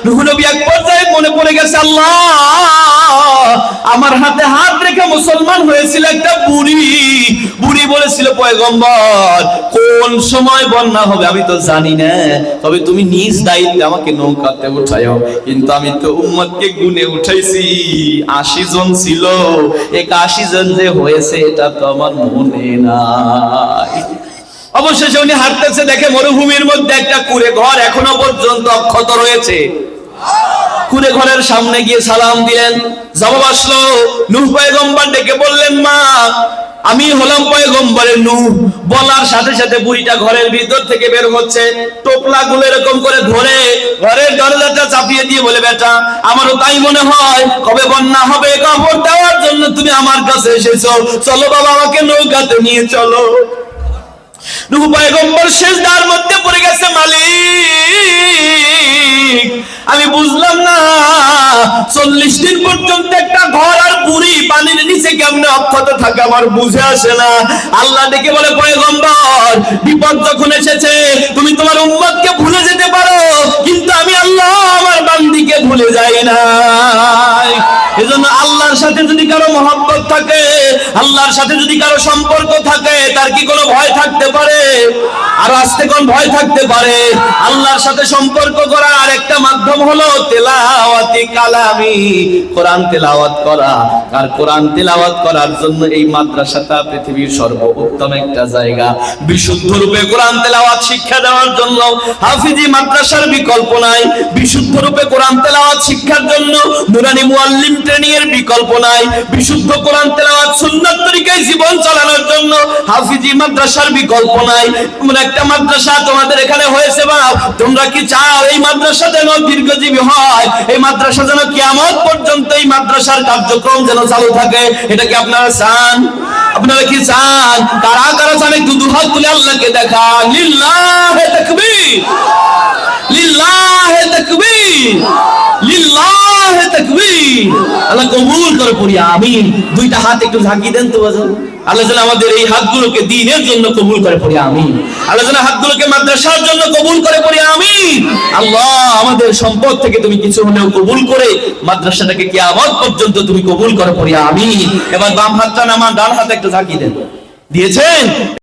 নূহ নবী এক পর্যায়ে মনে পড়ে গেছে, আল্লাহ আমার হাতে হাত রেখে মুসলমান হয়েছিল একটা বুড়ি বলেছিল, পয়গম্বর কোন সময় বন্যা হবে আমি তো জানি না, তবে তুমি নিজ দায়িত্বে আমাকে নৌকাতে উঠায়ো। কিন্তু আমি তো উম্মতকে গুনে উঠাইছি, 80 জন ছিল, 81 জন যে হয়েছে এটা তো আমার মনে নাই। অবশেষে উনি হাঁটতেছে, দেখে মরুভূমির মধ্যে একটা কুঁড়ে ঘর এখনো পর্যন্ত অক্ষত রয়েছে। কুঁড়ে ঘরের সামনে গিয়ে সালাম দিলেন, জবাব আসলো। নূহ পয়গম্বর ডেকে বললেন, মা আমি হলাম পয়গম্বরের নূহ। বলার সাথে সাথে বুড়িটা ঘরের ভিতর থেকে বের হচ্ছে, টোপলা গুলো এরকম করে ধরে ঘরের দরজাটা চাপিয়ে দিয়ে বলে, বেটা আমারও তাই মনে হয় কবে বন্যা হবে, কাপড় দেওয়ার জন্য তুমি আমার কাছে এসেছো, চলো বাবা আমাকে নৌকাতে নিয়ে চলো। নূহ পয়গম্বর সিজদার মধ্যে পড়ে গেছে, মালিক আমি বুঝলাম না 40 দিন পর্যন্ত একটা ঘর আর বুড়ি পানির নিচে কেমনে অক্ষত থাকে আমার বুঝে আসে না। আল্লাহ ডেকে বলে, পয়গম্বর বিপদ যখন এসেছে তুমি তোমার উম্মতকে ভুলে যেতে পারো, কিন্তু আমি আল্লাহ আমার বান্দিকে ভুলে যাই না। এজন্য আল্লাহর সাথে যদি কারো মহব্বত থাকে, আল্লাহর সাথে যদি কারো সম্পর্ক থাকে, তার কি কোনো ভয় থাকতে পারে? আর আস্তে কোন ভয় থাকতে পারে? আল্লাহর সাথে সম্পর্ক করার আরেকটা মাধ্যম হলো তেলাওয়াতি কালামি, কোরআন তেলাওয়াত করা। আর কোরআন তেলাওয়াত করার জন্য এই মাদ্রাসাটা পৃথিবীর সর্বোত্তম একটা জায়গা। বিশুদ্ধ রূপে কোরআন তেলাওয়াত শিক্ষা দেওয়ার জন্য হাফিজি মাদ্রাসার বিকল্প নাই। বিশুদ্ধ রূপে কোরআন তেলাওয়াত শিক্ষার জন্য নুরানি মুআল্লিম ট্রেনিং এর বিকল্প নাই। বিশুদ্ধ কোরআন তেলাওয়াত সুন্নাত তরিকায় জীবন চালানোর জন্য হাফিজি মাদ্রাসার বিকল্প নাই। তোমরা একটা মাদ্রাসা তোমাদের এখানে হয়েছে, বা তোমরা কি চাও এই মাদ্রাসা যেন দীর্ঘজীবী হয়, এই মাদ্রাসা যেন কিয়ামত পর্যন্ত এই মাদ্রাসার কার্যক্রম যেন চালু থাকে? এটা কি আপনারা চান? আপনারা কি চান? কারা কারা চান একটু দুহাত তুলে আল্লাহকে দেখান। লিল্লাহে তাকবীর, লিল্লাহে তাকবীর, লিল্লাহে তাকবীর। আল্লাহ কবুল করে পড়ি আমিন। দুইটা হাত একটু ঝাঁকি দেন তো বাজান। আল্লাহ যেন আমাদের এই হাতগুলোকে দ্বীনের জন্য কবুল করে পড়ি আমিন। আল্লাহ যেন হাতগুলোকে মাদ্রাসার জন্য কবুল করে পড়ি আমিন। আল্লাহ আমাদের সম্পদ থেকে তুমি কিছু হলেও কবুল করে মাদ্রাসাটাকে কিয়ামত পর্যন্ত তুমি কবুল করে পড়ি আমিন। এবার বাম হাতটা নামান, ডান হাতে একটু ঝাঁকি দেন। দিয়েছেন?